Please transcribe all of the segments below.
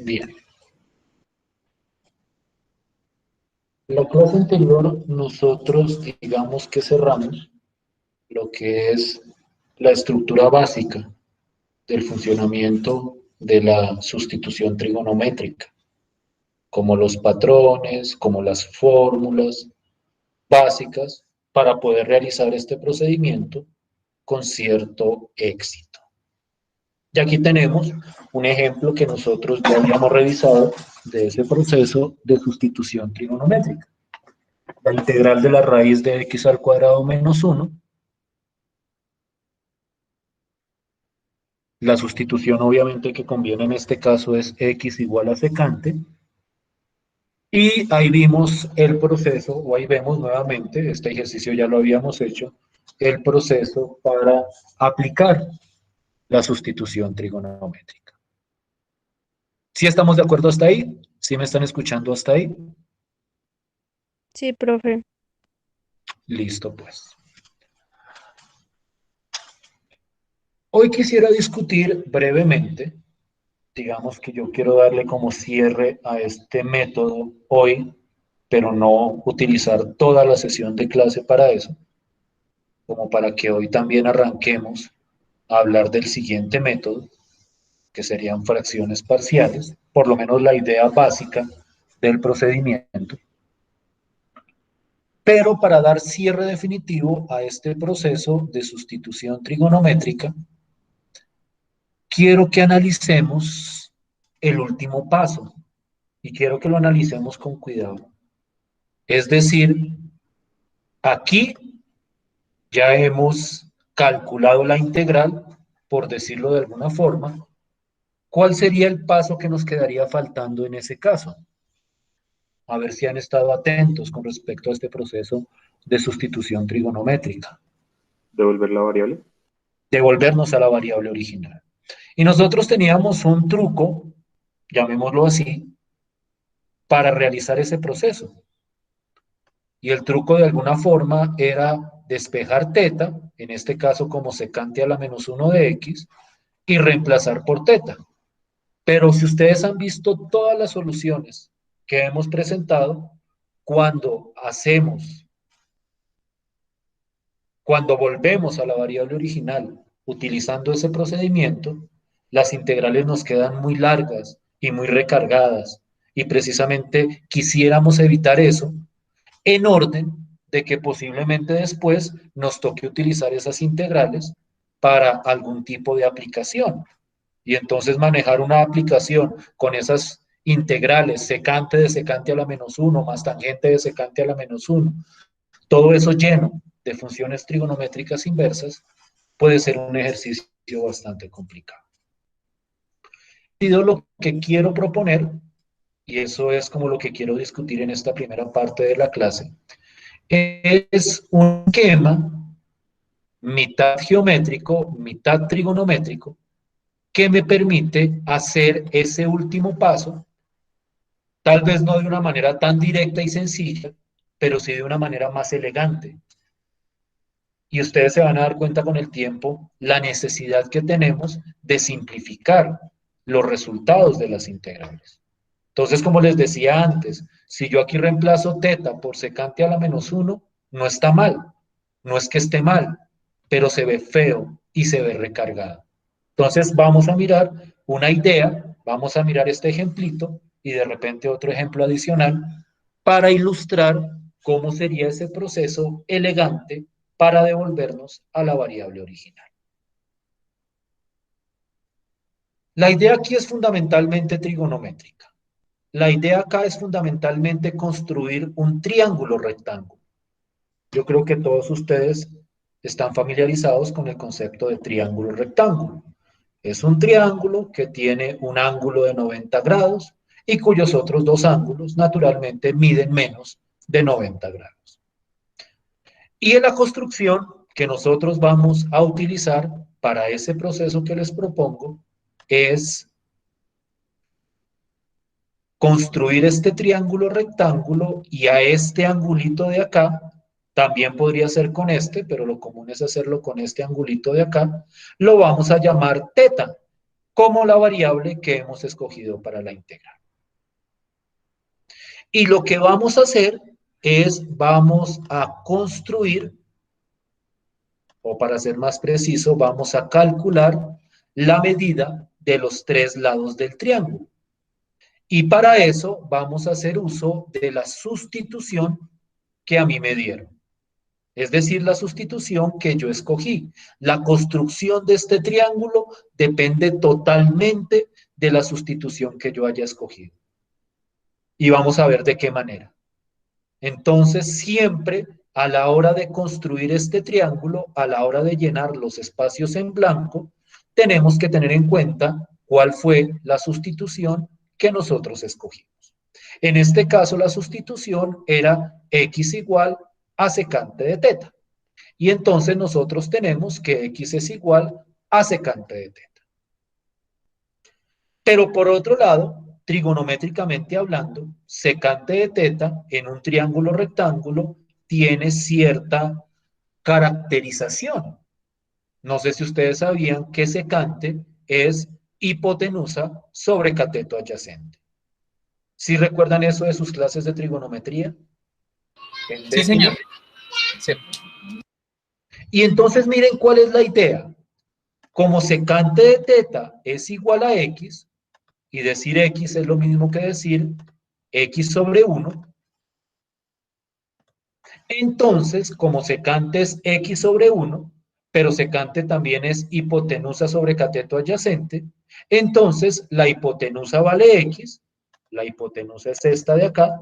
Bien, la clase anterior nosotros digamos que cerramos lo que es la estructura básica del funcionamiento de la sustitución trigonométrica, como los patrones, como las fórmulas básicas para poder realizar este procedimiento con cierto éxito. Y aquí tenemos un ejemplo que nosotros ya habíamos revisado de ese proceso de sustitución trigonométrica. La integral de la raíz de x al cuadrado menos 1. La sustitución obviamente que conviene en este caso es x igual a secante. Y ahí vimos el proceso, o ahí vemos nuevamente, este ejercicio ya lo habíamos hecho, el proceso para aplicar la sustitución trigonométrica. ¿Sí estamos de acuerdo hasta ahí? ¿Sí me están escuchando hasta ahí? Sí, profe. Listo, pues. Hoy quisiera discutir brevemente, digamos que yo quiero darle como cierre a este método hoy, pero no utilizar toda la sesión de clase para eso, como para que hoy también arranquemos a hablar del siguiente método, que serían fracciones parciales, por lo menos la idea básica del procedimiento. Pero para dar cierre definitivo a este proceso de sustitución trigonométrica, quiero que analicemos el último paso y quiero que lo analicemos con cuidado. Es decir, aquí ya hemos calculado la integral, por decirlo de alguna forma. ¿Cuál sería el paso que nos quedaría faltando en ese caso? A ver si han estado atentos con respecto a este proceso de sustitución trigonométrica. Devolver la variable. Devolvernos a la variable original. Y nosotros teníamos un truco, llamémoslo así, para realizar ese proceso. Y el truco de alguna forma era despejar teta, en este caso como secante a la menos 1 de x, y reemplazar por teta. Pero si ustedes han visto todas las soluciones que hemos presentado, cuando volvemos a la variable original utilizando ese procedimiento, las integrales nos quedan muy largas y muy recargadas. Y precisamente quisiéramos evitar eso en orden de que posiblemente después nos toque utilizar esas integrales para algún tipo de aplicación. Y entonces manejar una aplicación con esas integrales, secante de secante a la menos 1 más tangente de secante a la menos 1, todo eso lleno de funciones trigonométricas inversas, puede ser un ejercicio bastante complicado. Lo que quiero proponer, y eso es como lo que quiero discutir en esta primera parte de la clase, es un esquema mitad geométrico, mitad trigonométrico, que me permite hacer ese último paso, tal vez no de una manera tan directa y sencilla, pero sí de una manera más elegante. Y ustedes se van a dar cuenta con el tiempo la necesidad que tenemos de simplificar los resultados de las integrales. Entonces, como les decía antes, si yo aquí reemplazo teta por secante a la menos 1, no está mal, no es que esté mal, pero se ve feo y se ve recargado. Entonces, vamos a mirar una idea, vamos a mirar este ejemplito y de repente otro ejemplo adicional para ilustrar cómo sería ese proceso elegante para devolvernos a la variable original. La idea aquí es fundamentalmente trigonométrica. La idea acá es fundamentalmente construir un triángulo rectángulo. Yo creo que todos ustedes están familiarizados con el concepto de triángulo rectángulo. Es un triángulo que tiene un ángulo de 90 grados y cuyos otros dos ángulos naturalmente miden menos de 90 grados. Y en la construcción que nosotros vamos a utilizar para ese proceso que les propongo es construir este triángulo rectángulo y a este angulito de acá, también podría ser con este, pero lo común es hacerlo con este angulito de acá, lo vamos a llamar teta. como la variable que hemos escogido para la integral. Y lo que vamos a hacer es, vamos a construir, o para ser más preciso, vamos a calcular la medida de los tres lados del triángulo. Y para eso vamos a hacer uso de la sustitución que a mí me dieron. Es decir, la sustitución que yo escogí. La construcción de este triángulo depende totalmente de la sustitución que yo haya escogido. Y vamos a ver de qué manera. Entonces, siempre a la hora de construir este triángulo, a la hora de llenar los espacios en blanco, tenemos que tener en cuenta cuál fue la sustitución que nosotros escogimos. En este caso, la sustitución era x igual a secante de teta. Y entonces nosotros tenemos que x es igual a secante de teta. Pero por otro lado, trigonométricamente hablando, secante de teta en un triángulo rectángulo tiene cierta caracterización. No sé si ustedes sabían que secante es hipotenusa sobre cateto adyacente. ¿Sí recuerdan eso de sus clases de trigonometría? Sí, señor. Sí. Y entonces miren cuál es la idea. Como secante de teta es igual a x, y decir x es lo mismo que decir x sobre 1, entonces, como secante es x sobre 1, pero secante también es hipotenusa sobre cateto adyacente, entonces la hipotenusa vale x, la hipotenusa es esta de acá,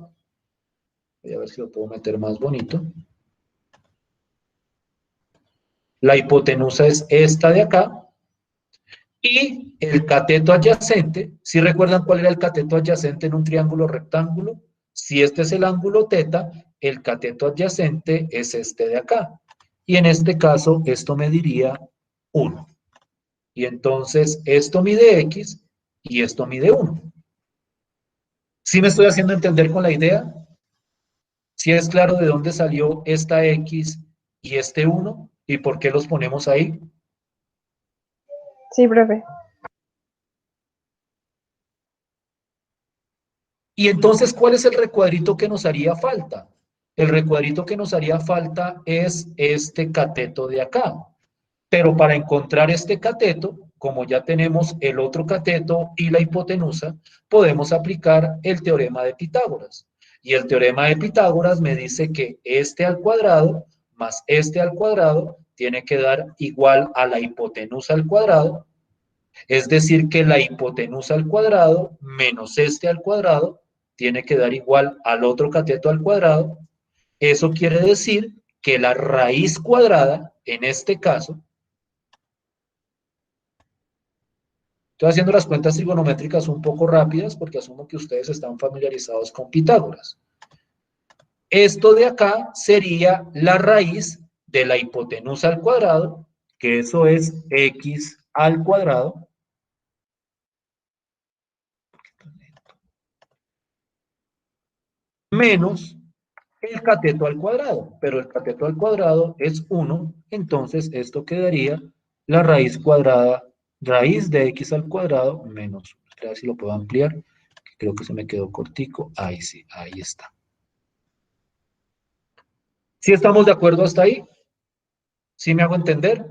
voy a ver si lo puedo meter más bonito, la hipotenusa es esta de acá, y el cateto adyacente, ¿sí recuerdan cuál era el cateto adyacente en un triángulo rectángulo? Si este es el ángulo teta, el cateto adyacente es este de acá. Y en este caso, esto mediría 1. Y entonces, esto mide x y esto mide 1. ¿Sí me estoy haciendo entender con la idea? ¿Sí es claro de dónde salió esta x y este 1? ¿Y por qué los ponemos ahí? Sí, profe. Y entonces, ¿cuál es el recuadrito que nos haría falta? El recuadrito que nos haría falta es este cateto de acá. Pero para encontrar este cateto, como ya tenemos el otro cateto y la hipotenusa, podemos aplicar el teorema de Pitágoras. Y el teorema de Pitágoras me dice que este al cuadrado más este al cuadrado tiene que dar igual a la hipotenusa al cuadrado. Es decir, que la hipotenusa al cuadrado menos este al cuadrado tiene que dar igual al otro cateto al cuadrado. Eso quiere decir que la raíz cuadrada, en este caso, estoy haciendo las cuentas trigonométricas un poco rápidas porque asumo que ustedes están familiarizados con Pitágoras. Esto de acá sería la raíz de la hipotenusa al cuadrado, que eso es x al cuadrado, menos el cateto al cuadrado, pero el cateto al cuadrado es 1, entonces esto quedaría la raíz cuadrada, raíz de x al cuadrado menos 1. A ver si lo puedo ampliar, creo que se me quedó cortico, ahí sí, ahí está. ¿Sí estamos de acuerdo hasta ahí? ¿Sí me hago entender?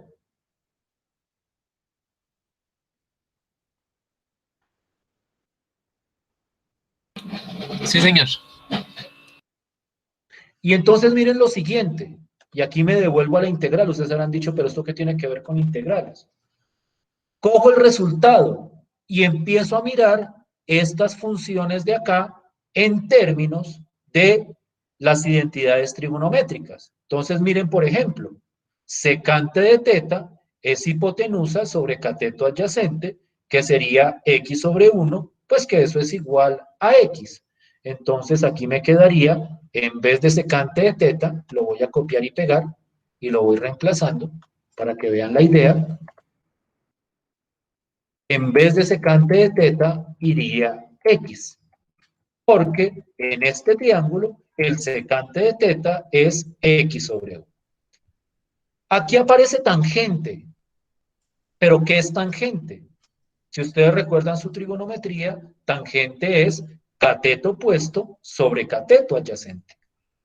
Sí, señor. Y entonces miren lo siguiente, y aquí me devuelvo a la integral, ustedes habrán dicho, pero ¿esto qué tiene que ver con integrales? Cojo el resultado y empiezo a mirar estas funciones de acá en términos de las identidades trigonométricas. Entonces miren, por ejemplo, secante de teta es hipotenusa sobre cateto adyacente, que sería x sobre 1, pues que eso es igual a x. Entonces aquí me quedaría, en vez de secante de teta, lo voy a copiar y pegar y lo voy reemplazando para que vean la idea. En vez de secante de teta, iría x. Porque en este triángulo, el secante de teta es x sobre 1. Aquí aparece tangente. ¿Pero qué es tangente? Si ustedes recuerdan su trigonometría, tangente es cateto opuesto sobre cateto adyacente.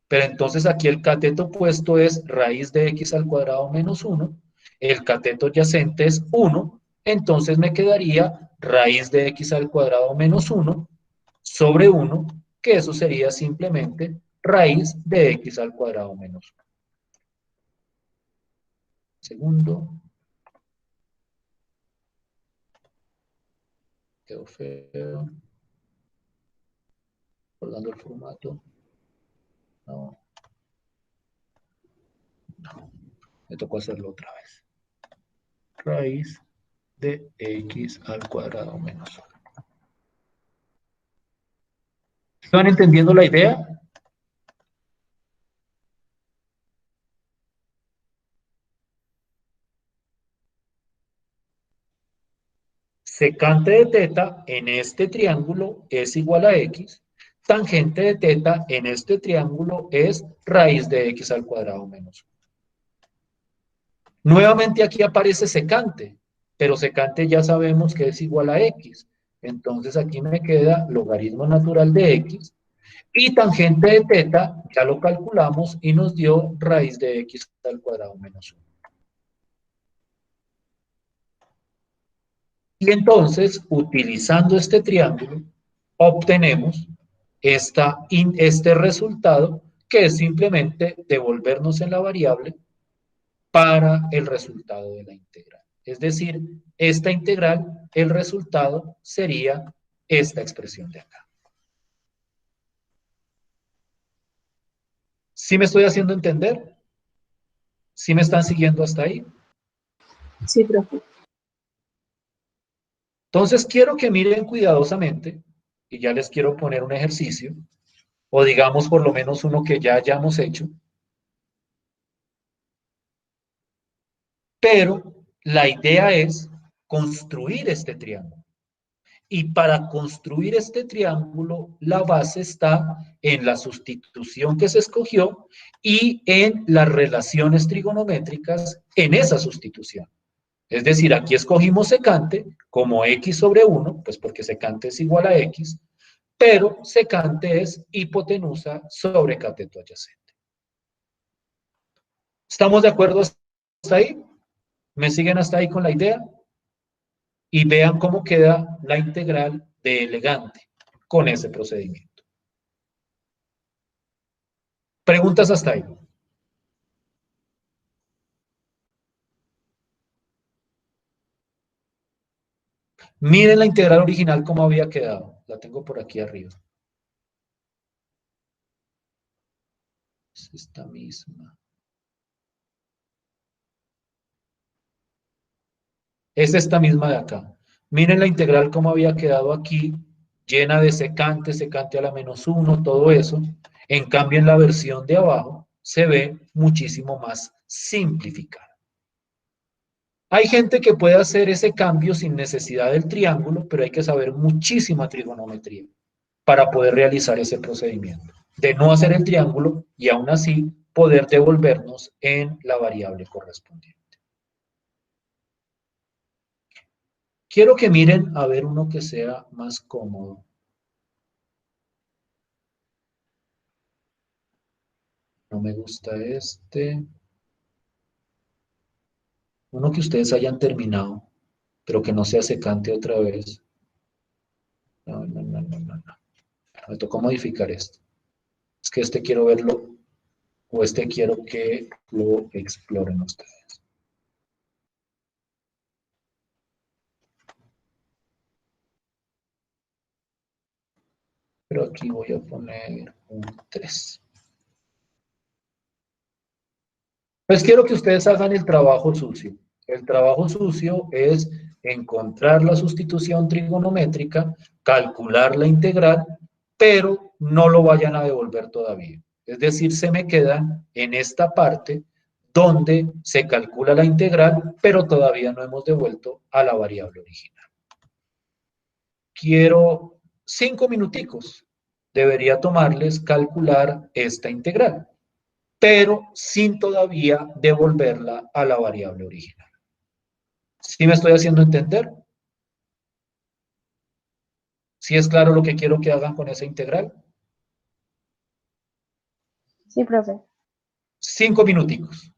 Pero entonces aquí el cateto opuesto es raíz de x al cuadrado menos 1, el cateto adyacente es 1, entonces me quedaría raíz de x al cuadrado menos 1 sobre 1, que eso sería simplemente raíz de x al cuadrado menos 1. Segundo. Quedó feo. Guardando el formato. No. No. Me tocó hacerlo otra vez. Raíz de x al cuadrado menos 1. ¿Están entendiendo la idea? Secante de teta en este triángulo es igual a x. Tangente de teta en este triángulo es raíz de x al cuadrado menos 1. Nuevamente aquí aparece secante, pero secante ya sabemos que es igual a x. Entonces aquí me queda logaritmo natural de x. Y tangente de teta, ya lo calculamos y nos dio raíz de x al cuadrado menos 1. Y entonces, utilizando este triángulo, obtenemos este resultado, que es simplemente devolvernos en la variable para el resultado de la integral. Es decir, esta integral, el resultado sería esta expresión de acá. ¿Sí me estoy haciendo entender? ¿Sí me están siguiendo hasta ahí? Sí, profe. Entonces quiero que miren cuidadosamente, y ya les quiero poner un ejercicio, o digamos por lo menos uno que ya hayamos hecho, pero la idea es construir este triángulo. Y para construir este triángulo, la base está en la sustitución que se escogió y en las relaciones trigonométricas en esa sustitución. Es decir, aquí escogimos secante como x sobre 1, pues porque secante es igual a x, pero secante es hipotenusa sobre cateto adyacente. ¿Estamos de acuerdo hasta ahí? ¿Me siguen hasta ahí con la idea? Y vean cómo queda la integral de elegante con ese procedimiento. ¿Preguntas hasta ahí? Miren la integral original cómo había quedado. La tengo por aquí arriba. Es esta misma. Es esta misma de acá. Miren la integral cómo había quedado aquí, llena de secante, secante a la menos 1, todo eso. En cambio, en la versión de abajo se ve muchísimo más simplificada. Hay gente que puede hacer ese cambio sin necesidad del triángulo, pero hay que saber muchísima trigonometría para poder realizar ese procedimiento. De no hacer el triángulo y aún así poder devolvernos en la variable correspondiente. Quiero que miren a ver uno que sea más cómodo. No me gusta este. Uno que ustedes hayan terminado, pero que no sea secante otra vez. No. Me tocó modificar esto. Es que este quiero verlo, o este quiero que lo exploren ustedes. Pero aquí voy a poner un 3. Pues quiero que ustedes hagan el trabajo sucio. El trabajo sucio es encontrar la sustitución trigonométrica, calcular la integral, pero no lo vayan a devolver todavía. Es decir, se me quedan en esta parte donde se calcula la integral, pero todavía no hemos devuelto a la variable original. Quiero 5 minuticos. Debería tomarles calcular esta integral, pero sin todavía devolverla a la variable original. ¿Sí me estoy haciendo entender? ¿Sí es claro lo que quiero que hagan con esa integral? Sí, profe. 5 minuticos.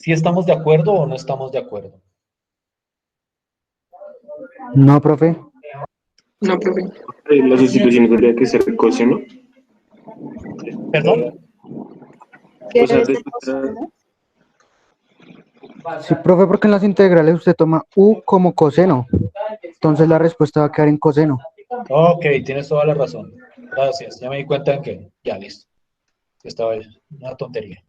¿Sí estamos de acuerdo o no estamos de acuerdo? No, profe. No, profe. La sustitución tendría que ser coseno. ¿Perdón? ¿Qué O sea, debe ser después coseno? Sí, profe, porque en las integrales usted toma u como coseno. Entonces la respuesta va a quedar en coseno. Ok, tienes toda la razón. Gracias. Ya me di cuenta en que ya listo. Estaba una tontería.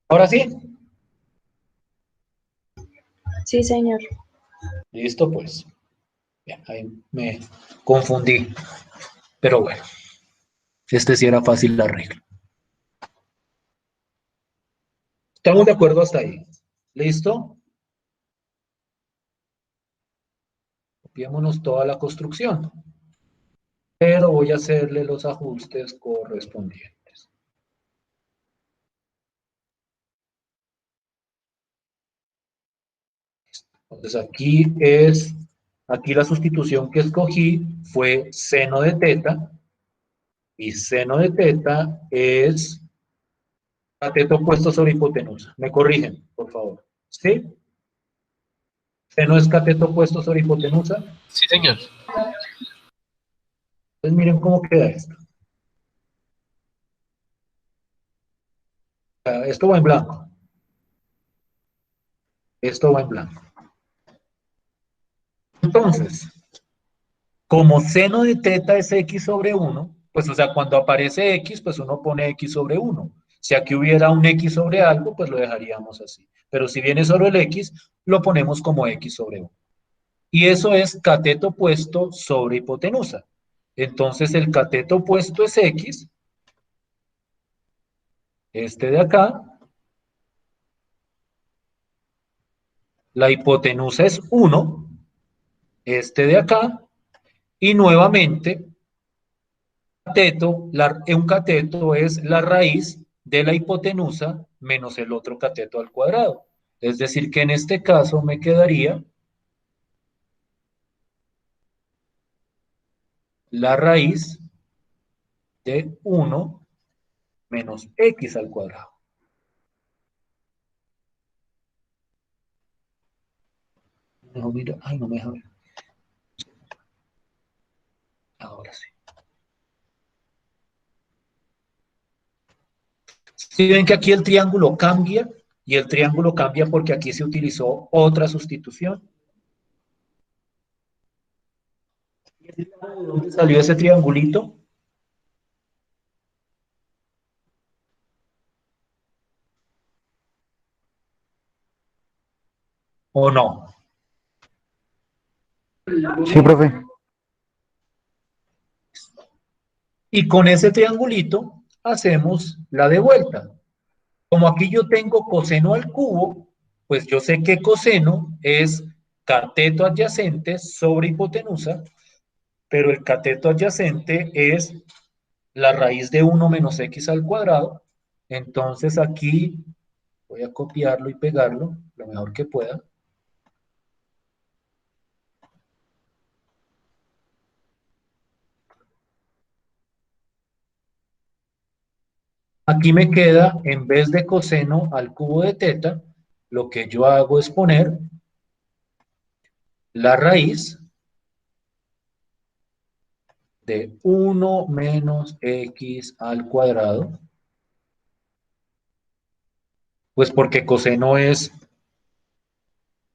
Ahora sí. Sí, señor. Listo, pues. Bien, ahí me confundí. Pero bueno, este sí era fácil la regla. ¿Estamos de acuerdo hasta ahí? ¿Listo? Copiémonos toda la construcción. Pero voy a hacerle los ajustes correspondientes. Entonces aquí la sustitución que escogí fue seno de teta, y seno de teta es cateto puesto sobre hipotenusa. ¿Me corrigen, por favor? ¿Sí? Seno es cateto puesto sobre hipotenusa. Sí, señor. Entonces miren cómo queda esto. Esto va en blanco. Esto va en blanco. Entonces, como seno de teta es x sobre 1, pues o sea, cuando aparece x, pues uno pone x sobre 1. Si aquí hubiera un x sobre algo, pues lo dejaríamos así. Pero si viene solo el x, lo ponemos como x sobre 1. Y eso es cateto puesto sobre hipotenusa. Entonces el cateto opuesto es x, este de acá, la hipotenusa es 1, este de acá, y nuevamente un cateto es la raíz de la hipotenusa menos el otro cateto al cuadrado. Es decir, que en este caso me quedaría la raíz de 1 menos x al cuadrado. No, mira, ay, no me deja ver. Ahora sí. Si ven que aquí el triángulo cambia, y el triángulo cambia porque aquí se utilizó otra sustitución. ¿De dónde salió ese triangulito? ¿O no? Sí, profe. Y con ese triangulito hacemos la de vuelta. Como aquí yo tengo coseno al cubo, pues yo sé que coseno es cateto adyacente sobre hipotenusa, pero el cateto adyacente es la raíz de 1 menos x al cuadrado. Entonces aquí voy a copiarlo y pegarlo lo mejor que pueda. Aquí me queda, en vez de coseno al cubo de teta, lo que yo hago es poner la raíz de 1 menos x al cuadrado, pues porque coseno es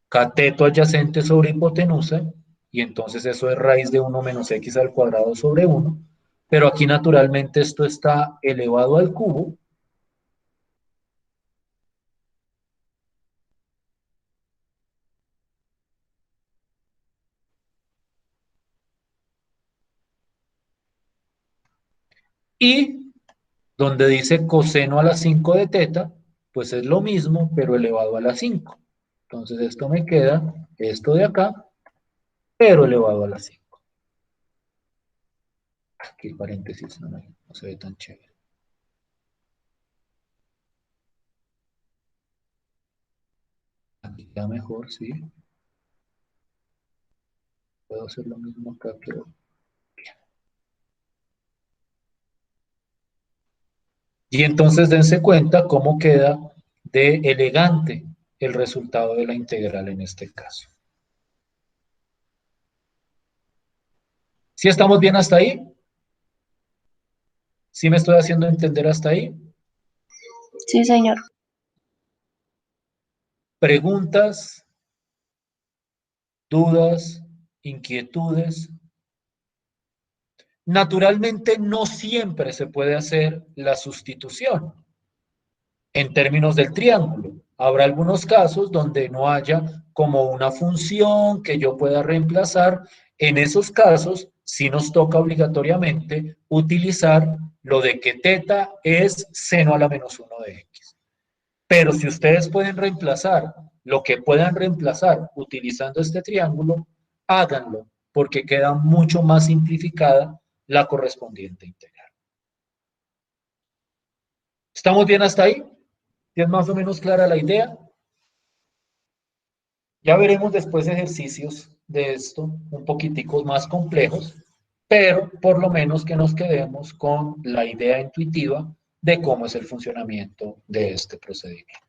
cateto adyacente sobre hipotenusa, y entonces eso es raíz de 1 menos x al cuadrado sobre 1, pero aquí naturalmente esto está elevado al cubo, y donde dice coseno a la 5 de teta, pues es lo mismo, pero elevado a la 5. Entonces esto me queda, esto de acá, pero elevado a la 5. Aquí el paréntesis no se ve tan chévere. Aquí queda mejor, sí. Puedo hacer lo mismo acá, pero Y entonces dense cuenta cómo queda de elegante el resultado de la integral en este caso. ¿Sí estamos bien hasta ahí? ¿Sí me estoy haciendo entender hasta ahí? Sí, señor. ¿Preguntas, dudas, inquietudes? Naturalmente, no siempre se puede hacer la sustitución en términos del triángulo. Habrá algunos casos donde no haya como una función que yo pueda reemplazar. En esos casos, sí nos toca obligatoriamente utilizar lo de que teta es seno a la menos 1 de x. Pero si ustedes pueden reemplazar lo que puedan reemplazar utilizando este triángulo, háganlo, porque queda mucho más simplificada la correspondiente integral. ¿Estamos bien hasta ahí? ¿Es más o menos clara la idea? Ya veremos después ejercicios de esto, un poquitico más complejos, pero por lo menos que nos quedemos con la idea intuitiva de cómo es el funcionamiento de este procedimiento.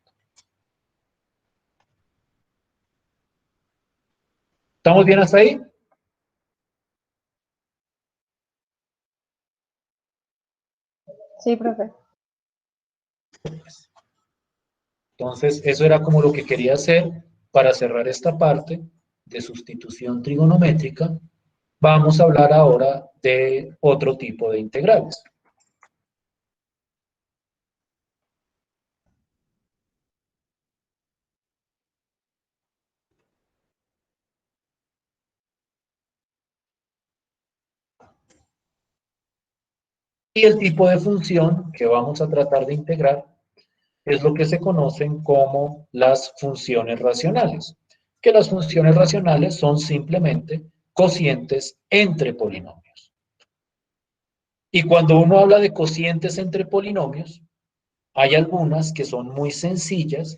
¿Estamos bien hasta ahí? Sí, profe. Entonces, eso era como lo que quería hacer para cerrar esta parte de sustitución trigonométrica. Vamos a hablar ahora de otro tipo de integrales. Y el tipo de función que vamos a tratar de integrar es lo que se conocen como las funciones racionales, que las funciones racionales son simplemente cocientes entre polinomios. Y cuando uno habla de cocientes entre polinomios, hay algunas que son muy sencillas,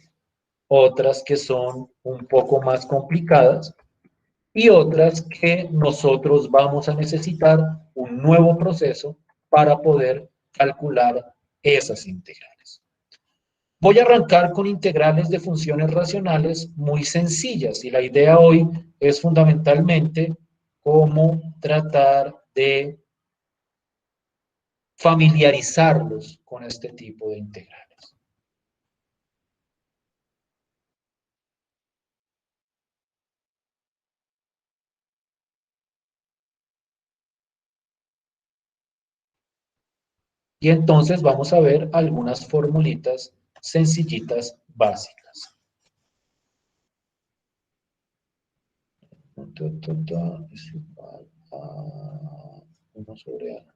otras que son un poco más complicadas y otras que nosotros vamos a necesitar un nuevo proceso para poder calcular esas integrales. Voy a arrancar con integrales de funciones racionales muy sencillas y la idea hoy es fundamentalmente cómo tratar de familiarizarlos con este tipo de integrales. Y entonces vamos a ver algunas formulitas sencillitas básicas. Es igual a 1 sobre A.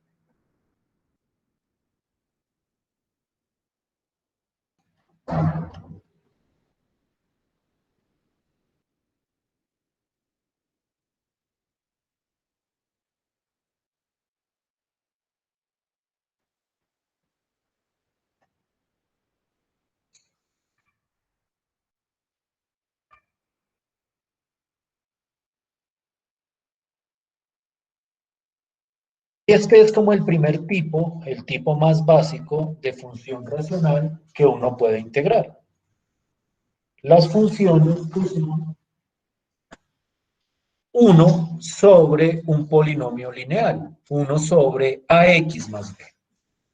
Este es como el primer tipo, el tipo más básico de función racional que uno puede integrar. Las funciones que son 1 sobre un polinomio lineal, 1 sobre ax más b,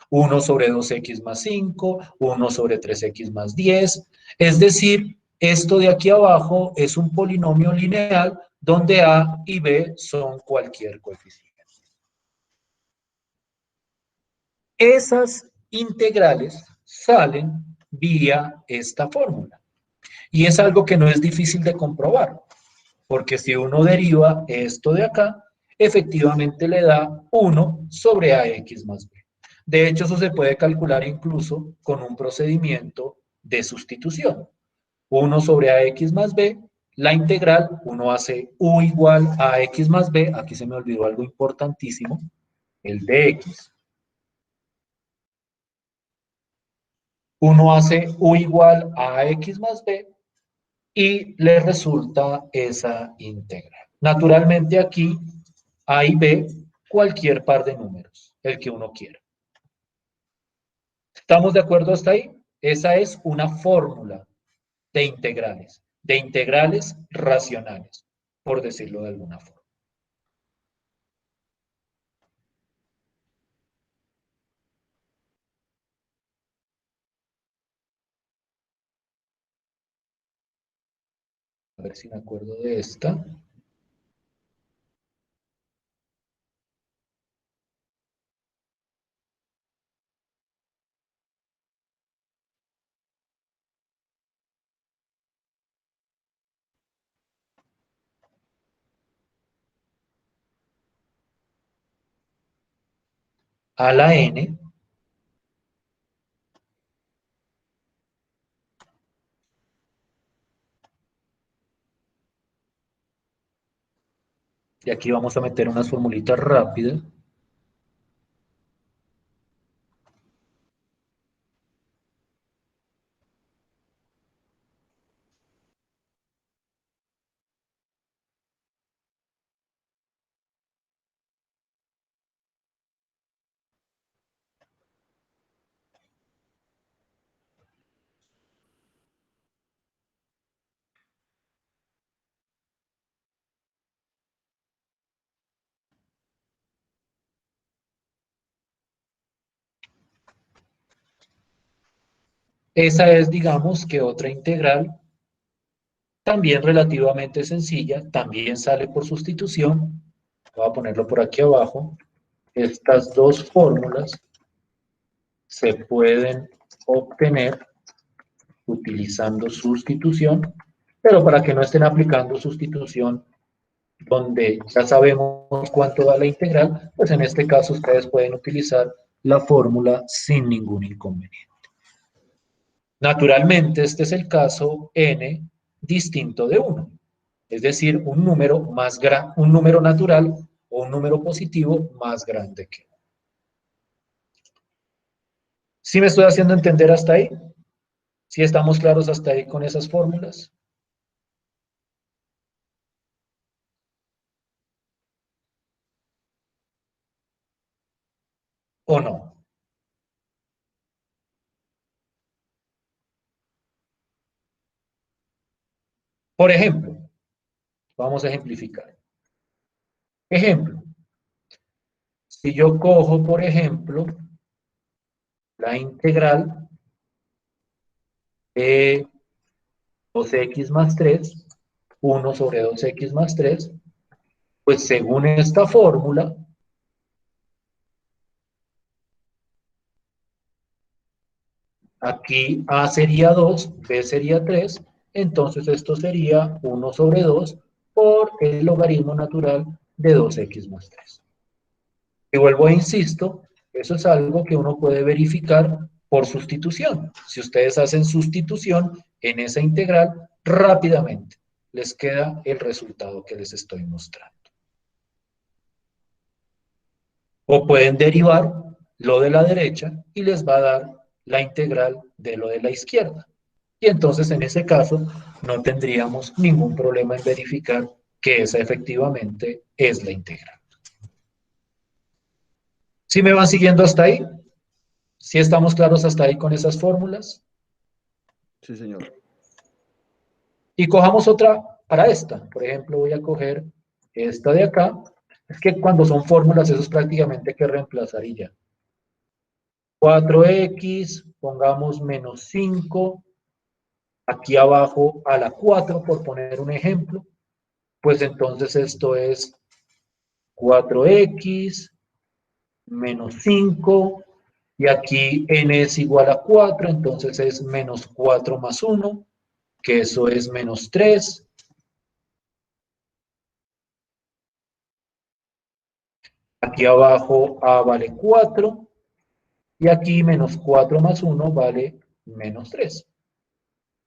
1 sobre 2x más 5, 1 sobre 3x más 10. Es decir, esto de aquí abajo es un polinomio lineal donde a y b son cualquier coeficiente. Esas integrales salen vía esta fórmula. Y es algo que no es difícil de comprobar, porque si uno deriva esto de acá, efectivamente le da 1 sobre ax más b. De hecho, eso se puede calcular incluso con un procedimiento de sustitución. 1 sobre ax más b, la integral, uno hace u igual a x más b, aquí se me olvidó algo importantísimo, el de x. Uno hace u igual a x más b y le resulta esa integral. Naturalmente aquí a y b, cualquier par de números, el que uno quiera. ¿Estamos de acuerdo hasta ahí? Esa es una fórmula de integrales racionales, por decirlo de alguna forma. A ver si me acuerdo de esta. A la n y aquí vamos a meter unas formulitas rápidas. Esa es, digamos, que otra integral, también relativamente sencilla, también sale por sustitución. Voy a ponerlo por aquí abajo. Estas dos fórmulas se pueden obtener utilizando sustitución, pero para que no estén aplicando sustitución donde ya sabemos cuánto da la integral, pues en este caso ustedes pueden utilizar la fórmula sin ningún inconveniente. Naturalmente, este es el caso n distinto de 1, es decir, un número natural o un número positivo más grande que 1. ¿Sí me estoy haciendo entender hasta ahí? ¿Sí estamos claros hasta ahí con esas fórmulas? ¿O no? Por ejemplo, vamos a ejemplificar. Ejemplo, si yo cojo, por ejemplo, la integral de 2x más 3, 1 sobre 2x más 3, pues según esta fórmula, aquí A sería 2, B sería 3, entonces esto sería 1 sobre 2 por el logaritmo natural de 2x más 3. Y vuelvo e insisto, eso es algo que uno puede verificar por sustitución. Si ustedes hacen sustitución en esa integral, rápidamente les queda el resultado que les estoy mostrando. O pueden derivar lo de la derecha y les va a dar la integral de lo de la izquierda. Y entonces en ese caso no tendríamos ningún problema en verificar que esa efectivamente es la integral. ¿Sí me van siguiendo hasta ahí? ¿Sí estamos claros hasta ahí con esas fórmulas? Sí, señor. Y cojamos otra para esta. Por ejemplo, voy a coger esta de acá. Es que cuando son fórmulas, eso es prácticamente que reemplazar y ya. 4x, pongamos menos 5, aquí abajo a la 4, por poner un ejemplo. Pues entonces esto es 4x menos 5, y aquí n es igual a 4, entonces es menos 4 más 1, que eso es menos 3. Aquí abajo a vale 4, y aquí menos 4 más 1 vale menos 3.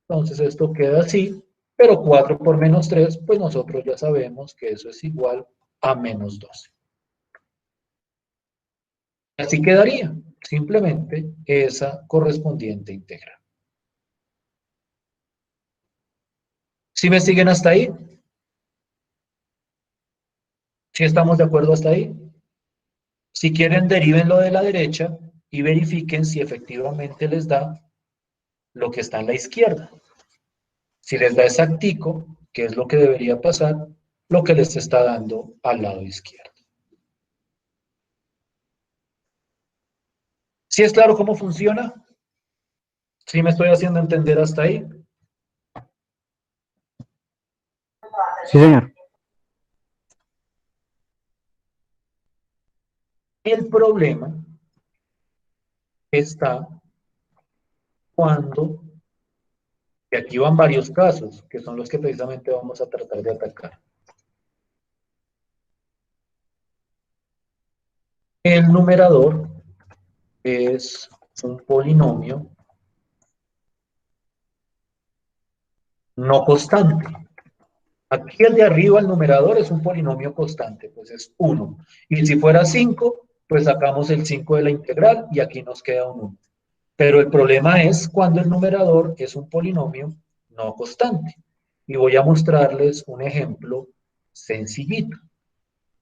Entonces esto queda así, pero 4 por menos 3, pues nosotros ya sabemos que eso es igual a menos 12. Así quedaría simplemente esa correspondiente integral. ¿Sí me siguen hasta ahí? ¿Sí estamos de acuerdo hasta ahí? Si quieren, deriven lo de la derecha y verifiquen si efectivamente les da lo que está en la izquierda. Si les da exactico, que es lo que debería pasar, lo que les está dando al lado izquierdo. ¿Sí es claro cómo funciona? ¿Sí me estoy haciendo entender hasta ahí? Sí, señor. El problema está cuando, y aquí van varios casos, que son los que precisamente vamos a tratar de atacar. El numerador es un polinomio no constante. Aquí el de arriba, el numerador, es un polinomio constante, pues es 1. Y si fuera 5, pues sacamos el 5 de la integral y aquí nos queda un 1. Pero el problema es cuando el numerador es un polinomio no constante. Y voy a mostrarles un ejemplo sencillito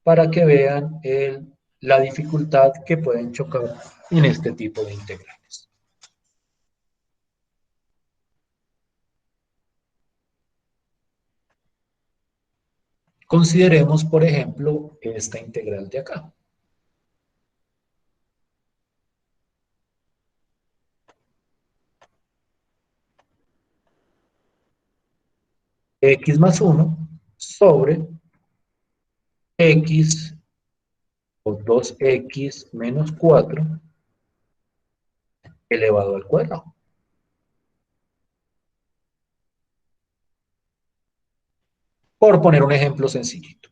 para que vean la dificultad que pueden chocar en este tipo de integrales. Consideremos, por ejemplo, esta integral de acá. X más 1 sobre X o 2X menos 4 elevado al cuadrado. Por poner un ejemplo sencillito.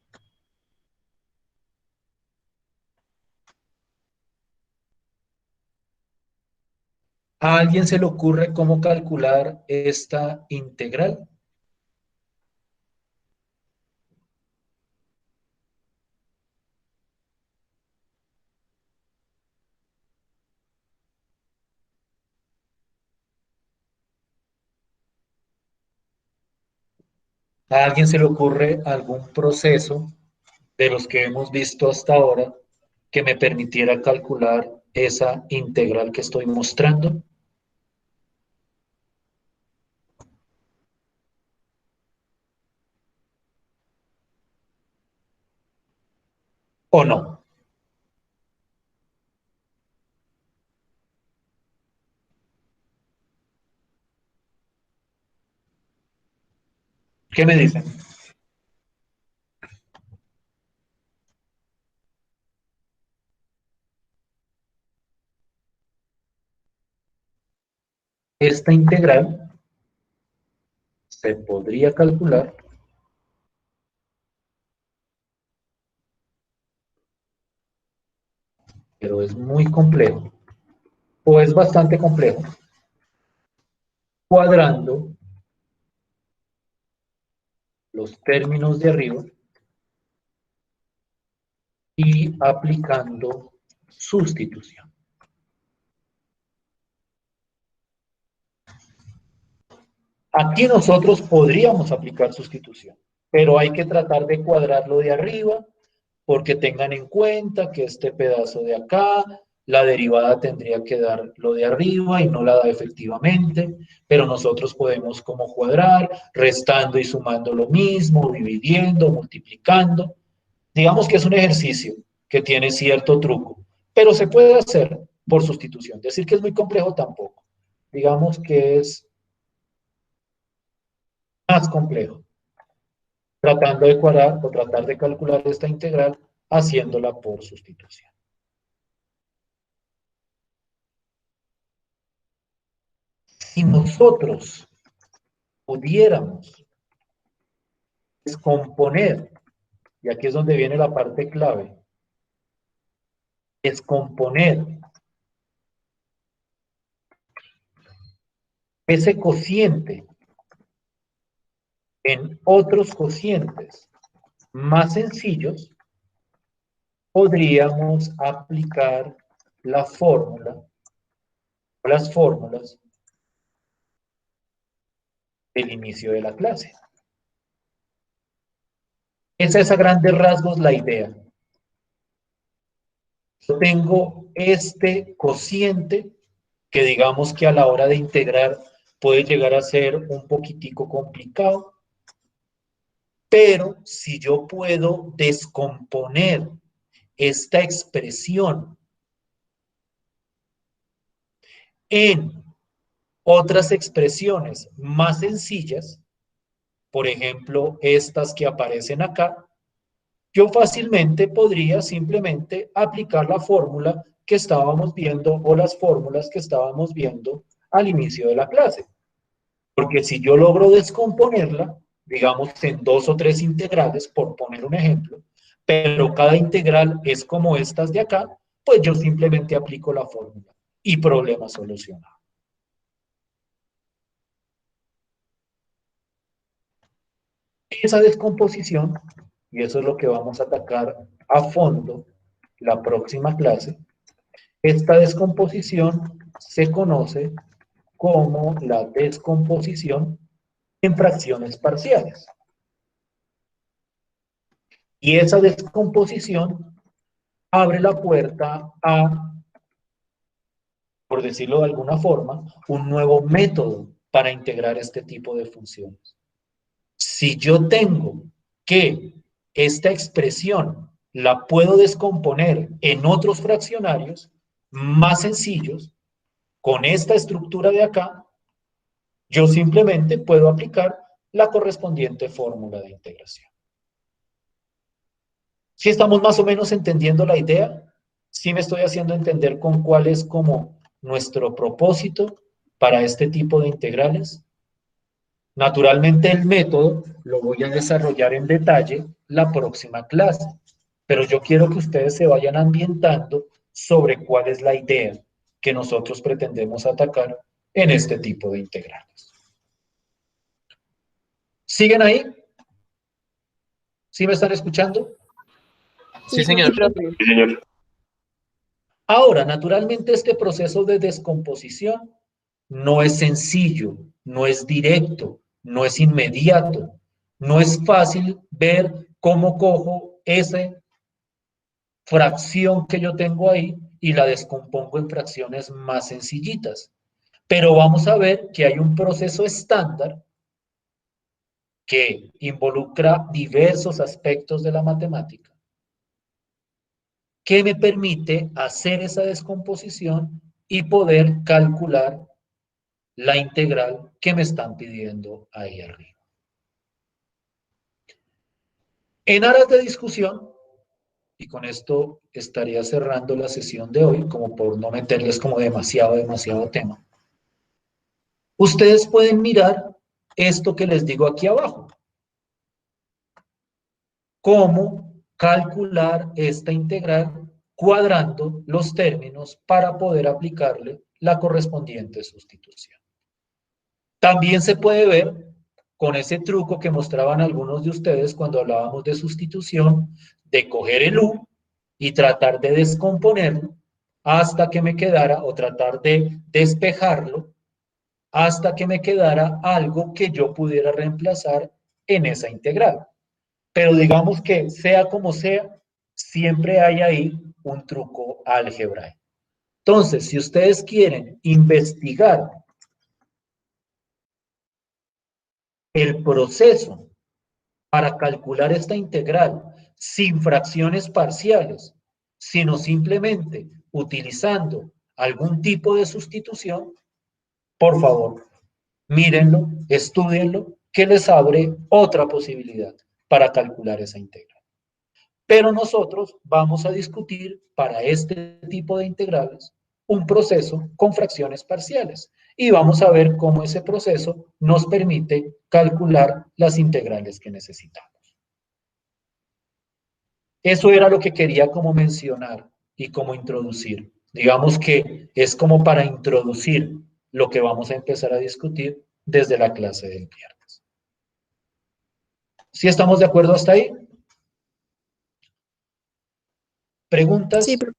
¿A alguien se le ocurre cómo calcular esta integral? ¿A alguien se le ocurre algún proceso de los que hemos visto hasta ahora que me permitiera calcular esa integral que estoy mostrando? ¿O no? ¿Qué me dicen? Esta integral se podría calcular, pero es muy complejo, o es bastante complejo, cuadrando los términos de arriba y aplicando sustitución. Aquí nosotros podríamos aplicar sustitución, pero hay que tratar de cuadrarlo de arriba, porque tengan en cuenta que este pedazo de acá, la derivada tendría que dar lo de arriba y no la da efectivamente, pero nosotros podemos como cuadrar, restando y sumando lo mismo, dividiendo, multiplicando. Digamos que es un ejercicio que tiene cierto truco, pero se puede hacer por sustitución. Decir que es muy complejo tampoco. Digamos que es más complejo, tratando de cuadrar o tratar de calcular esta integral haciéndola por sustitución. Si nosotros pudiéramos descomponer, y aquí es donde viene la parte clave, descomponer ese cociente en otros cocientes más sencillos, podríamos aplicar la fórmula o las fórmulas del inicio de la clase. Esa es a grandes rasgos la idea. Yo tengo este cociente, que digamos que a la hora de integrar puede llegar a ser un poquitico complicado, pero si yo puedo descomponer esta expresión en otras expresiones más sencillas, por ejemplo, estas que aparecen acá, yo fácilmente podría simplemente aplicar la fórmula que estábamos viendo o las fórmulas que estábamos viendo al inicio de la clase. Porque si yo logro descomponerla, digamos en 2 o 3 integrales, por poner un ejemplo, pero cada integral es como estas de acá, pues yo simplemente aplico la fórmula y problema solucionado. Esa descomposición, y eso es lo que vamos a atacar a fondo la próxima clase, esta descomposición se conoce como la descomposición en fracciones parciales. Y esa descomposición abre la puerta a, por decirlo de alguna forma, un nuevo método para integrar este tipo de funciones. Si yo tengo que esta expresión la puedo descomponer en otros fraccionarios más sencillos, con esta estructura de acá, yo simplemente puedo aplicar la correspondiente fórmula de integración. ¿Sí estamos más o menos entendiendo la idea? ¿Sí me estoy haciendo entender con cuál es como nuestro propósito para este tipo de integrales? Naturalmente el método lo voy a desarrollar en detalle la próxima clase, pero yo quiero que ustedes se vayan ambientando sobre cuál es la idea que nosotros pretendemos atacar en este tipo de integrales. ¿Siguen ahí? ¿Sí me están escuchando? Sí, señor. Sí, señor. Ahora, naturalmente este proceso de descomposición no es sencillo, no es directo, no es inmediato, no es fácil ver cómo cojo esa fracción que yo tengo ahí y la descompongo en fracciones más sencillitas. Pero vamos a ver que hay un proceso estándar que involucra diversos aspectos de la matemática que me permite hacer esa descomposición y poder calcular la integral que me están pidiendo ahí arriba. En aras de discusión, y con esto estaría cerrando la sesión de hoy, como por no meterles como demasiado tema, ustedes pueden mirar esto que les digo aquí abajo. Cómo calcular esta integral cuadrando los términos para poder aplicarle la correspondiente sustitución. También se puede ver con ese truco que mostraban algunos de ustedes cuando hablábamos de sustitución, de coger el u y tratar de descomponerlo hasta que me quedara, o tratar de despejarlo, hasta que me quedara algo que yo pudiera reemplazar en esa integral. Pero digamos que sea como sea, siempre hay ahí un truco algebraico. Entonces, si ustedes quieren investigar el proceso para calcular esta integral sin fracciones parciales, sino simplemente utilizando algún tipo de sustitución, por favor, mírenlo, estúdienlo, que les abre otra posibilidad para calcular esa integral. Pero nosotros vamos a discutir para este tipo de integrales un proceso con fracciones parciales y vamos a ver cómo ese proceso nos permite calcular las integrales que necesitamos. Eso era lo que quería como mencionar y como introducir. Digamos que es como para introducir lo que vamos a empezar a discutir desde la clase del viernes. ¿Sí estamos de acuerdo hasta ahí? ¿Preguntas? Sí, profe.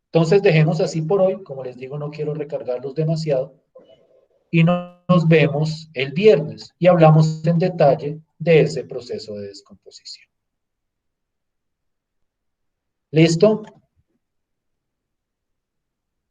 Entonces dejemos así por hoy. Como les digo, no quiero recargarlos demasiado. Y nos vemos el viernes y hablamos en detalle de ese proceso de descomposición. ¿Listo?